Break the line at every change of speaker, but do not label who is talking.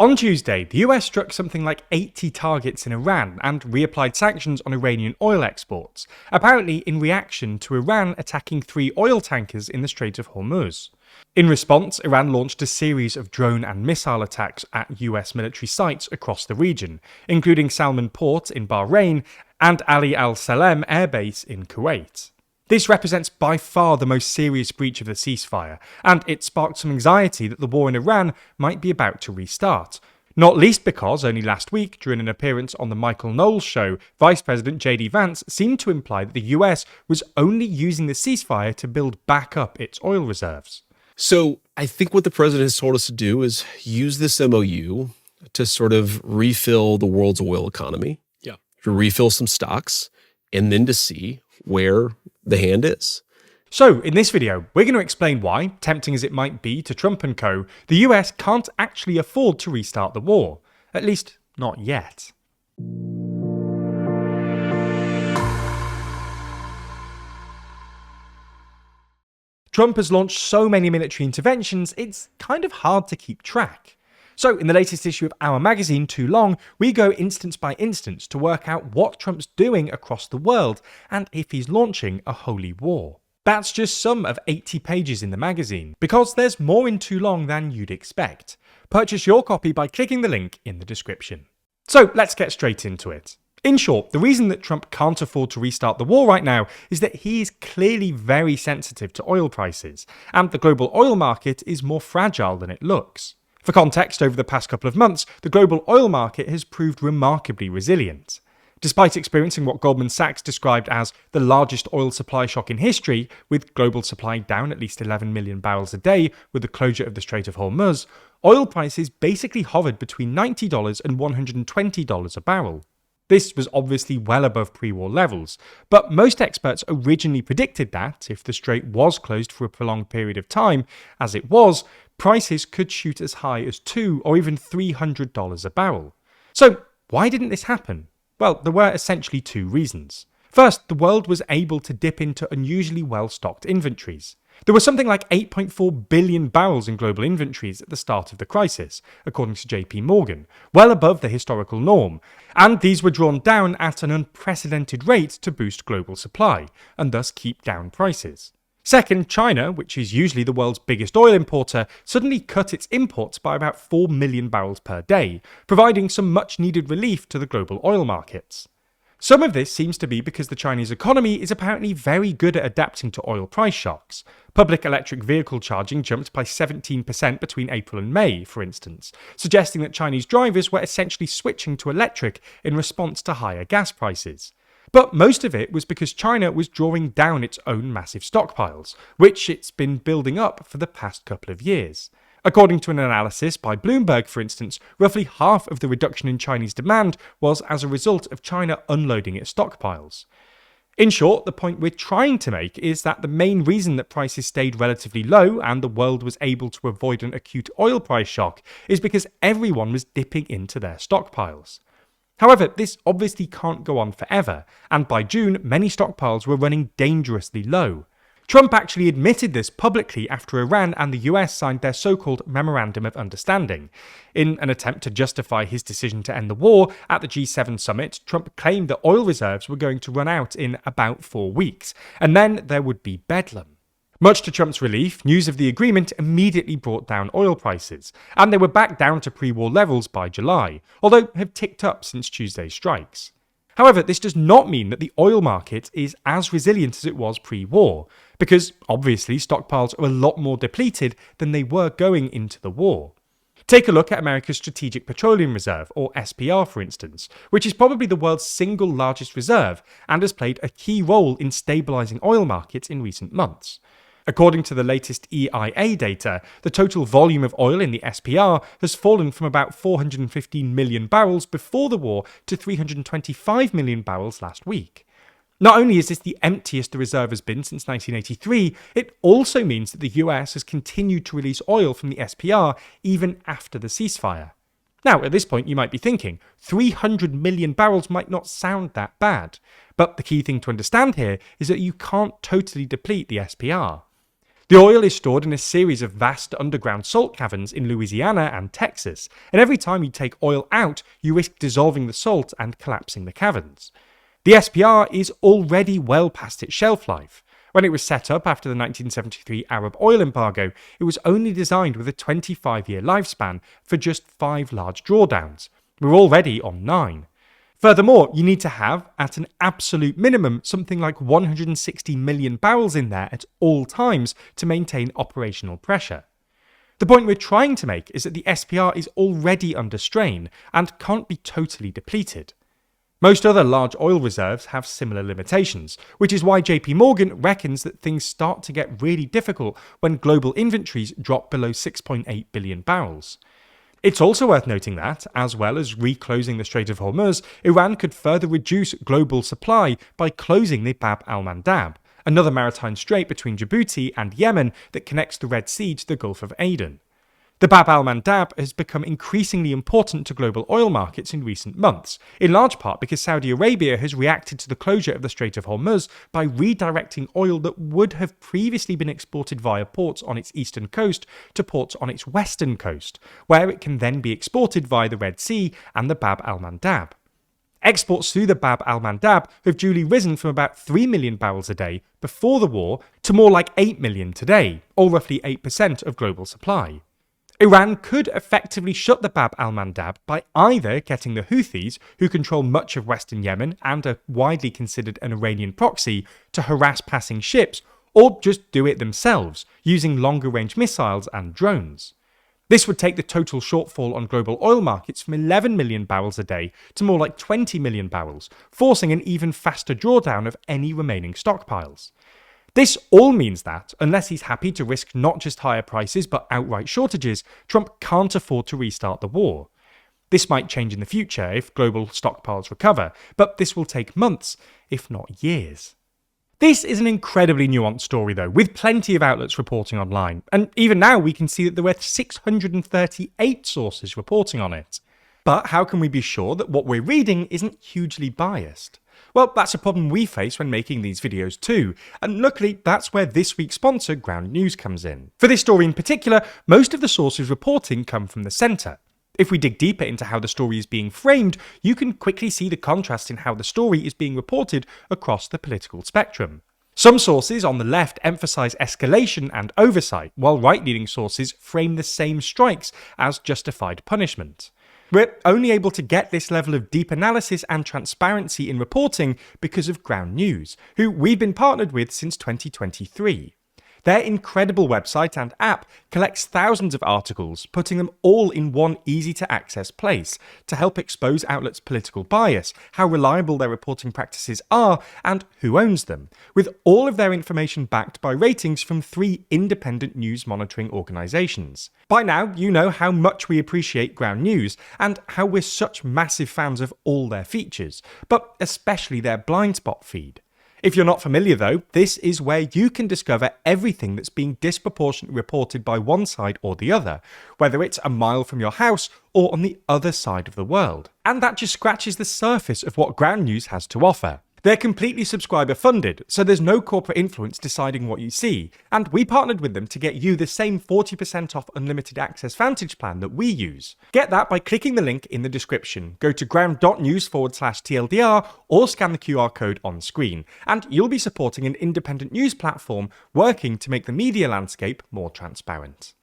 On Tuesday, the US struck something like 80 targets in Iran and reapplied sanctions on Iranian oil exports, apparently in reaction to Iran attacking 3 oil tankers in the Strait of Hormuz. In response, Iran launched a series of drone and missile attacks at US military sites across the region, including Salman Port in Bahrain and Ali al-Salem Air Base in Kuwait. This represents by far the most serious breach of the ceasefire, and it sparked some anxiety that the war in Iran might be about to restart. Not least because only last week, during an appearance on the Michael Knowles show, Vice President JD Vance seemed to imply that the US was only using the ceasefire to build back up its oil reserves.
So I think what the president has told us to do is use this MOU to sort of refill the world's oil economy, to refill some stocks, and then to see where the hand is.
So, in this video, we're going to explain why, tempting as it might be to Trump and co, the US can't actually afford to restart the war. At least, not yet. Trump has launched so many military interventions, it's kind of hard to keep track. So, in the latest issue of our magazine, Too Long, we go instance by instance to work out what Trump's doing across the world and if he's launching a holy war. That's just some of 80 pages in the magazine, because there's more in Too Long than you'd expect. Purchase your copy by clicking the link in the description. So, let's get straight into it. In short, the reason that Trump can't afford to restart the war right now is that he is clearly very sensitive to oil prices, and the global oil market is more fragile than it looks. For context, over the past couple of months, the global oil market has proved remarkably resilient. Despite experiencing what Goldman Sachs described as the largest oil supply shock in history, with global supply down at least 11 million barrels a day with the closure of the Strait of Hormuz, oil prices basically hovered between $90 and $120 a barrel. This was obviously well above pre-war levels, but most experts originally predicted that, if the strait was closed for a prolonged period of time, as it was, prices could shoot as high as $200 or even $300 a barrel. So, why didn't this happen? Well, there were essentially 2 reasons. First, the world was able to dip into unusually well-stocked inventories. There were something like 8.4 billion barrels in global inventories at the start of the crisis, according to JP Morgan, well above the historical norm, and these were drawn down at an unprecedented rate to boost global supply, and thus keep down prices. Second, China, which is usually the world's biggest oil importer, suddenly cut its imports by about 4 million barrels per day, providing some much-needed relief to the global oil markets. Some of this seems to be because the Chinese economy is apparently very good at adapting to oil price shocks. Public electric vehicle charging jumped by 17% between April and May, for instance, suggesting that Chinese drivers were essentially switching to electric in response to higher gas prices. But most of it was because China was drawing down its own massive stockpiles, which it's been building up for the past couple of years. According to an analysis by Bloomberg, for instance, roughly half of the reduction in Chinese demand was as a result of China unloading its stockpiles. In short, the point we're trying to make is that the main reason that prices stayed relatively low and the world was able to avoid an acute oil price shock is because everyone was dipping into their stockpiles. However, this obviously can't go on forever, and by June, many stockpiles were running dangerously low. Trump actually admitted this publicly after Iran and the US signed their so-called Memorandum of Understanding. In an attempt to justify his decision to end the war, at the G7 summit, Trump claimed that oil reserves were going to run out in about 4 weeks, and then there would be bedlam. Much to Trump's relief, news of the agreement immediately brought down oil prices, and they were back down to pre-war levels by July, although have ticked up since Tuesday's strikes. However, this does not mean that the oil market is as resilient as it was pre-war, because obviously stockpiles are a lot more depleted than they were going into the war. Take a look at America's Strategic Petroleum Reserve, or SPR for instance, which is probably the world's single largest reserve and has played a key role in stabilising oil markets in recent months. According to the latest EIA data, the total volume of oil in the SPR has fallen from about 415 million barrels before the war to 325 million barrels last week. Not only is this the emptiest the reserve has been since 1983, it also means that the US has continued to release oil from the SPR even after the ceasefire. Now, at this point, you might be thinking, 300 million barrels might not sound that bad. But the key thing to understand here is that you can't totally deplete the SPR. The The oil is stored in a series of vast underground salt caverns in Louisiana and Texas, and every time you take oil out, you risk dissolving the salt and collapsing the caverns. The SPR is already well past its shelf life. When it was set up after the 1973 Arab oil embargo, it was only designed with a 25-year lifespan for just 5 large drawdowns. We're already on 9. Furthermore, you need to have, at an absolute minimum, something like 160 million barrels in there at all times to maintain operational pressure. The point we're trying to make is that the SPR is already under strain and can't be totally depleted. Most other large oil reserves have similar limitations, which is why JP Morgan reckons that things start to get really difficult when global inventories drop below 6.8 billion barrels. It's also worth noting that, as well as reclosing the Strait of Hormuz, Iran could further reduce global supply by closing the Bab al-Mandab, another maritime strait between Djibouti and Yemen that connects the Red Sea to the Gulf of Aden. The Bab al-Mandab has become increasingly important to global oil markets in recent months, in large part because Saudi Arabia has reacted to the closure of the Strait of Hormuz by redirecting oil that would have previously been exported via ports on its eastern coast to ports on its western coast, where it can then be exported via the Red Sea and the Bab al-Mandab. Exports through the Bab al-Mandab have duly risen from about 3 million barrels a day before the war to more like 8 million today, or roughly 8% of global supply. Iran could effectively shut the Bab al-Mandab by either getting the Houthis, who control much of western Yemen and are widely considered an Iranian proxy, to harass passing ships, or just do it themselves, using longer-range missiles and drones. This would take the total shortfall on global oil markets from 11 million barrels a day to more like 20 million barrels, forcing an even faster drawdown of any remaining stockpiles. This all means that, unless he's happy to risk not just higher prices but outright shortages, Trump can't afford to restart the war. This might change in the future if global stockpiles recover, but this will take months, if not years. This is an incredibly nuanced story though, with plenty of outlets reporting online, and even now we can see that there were 638 sources reporting on it. But how can we be sure that what we're reading isn't hugely biased? Well, that's a problem we face when making these videos too, and luckily that's where this week's sponsor, Ground News, comes in. For this story in particular, most of the sources reporting come from the centre. If we dig deeper into how the story is being framed, you can quickly see the contrast in how the story is being reported across the political spectrum. Some sources on the left emphasise escalation and oversight, while right-leaning sources frame the same strikes as justified punishment. We're only able to get this level of deep analysis and transparency in reporting because of Ground News, who we've been partnered with since 2023. Their incredible website and app collects thousands of articles, putting them all in one easy-to-access place to help expose outlets' political bias, how reliable their reporting practices are, and who owns them, with all of their information backed by ratings from 3 independent news monitoring organisations. By now, you know how much we appreciate Ground News, and how we're such massive fans of all their features, but especially their blind spot feed. If you're not familiar though, this is where you can discover everything that's being disproportionately reported by one side or the other, whether it's a mile from your house or on the other side of the world. And that just scratches the surface of what Ground News has to offer. They're completely subscriber funded, so there's no corporate influence deciding what you see, and we partnered with them to get you the same 40% off unlimited access Vantage plan that we use. Get that by clicking the link in the description. Go to ground.news/TLDR or scan the QR code on screen, and you'll be supporting an independent news platform working to make the media landscape more transparent.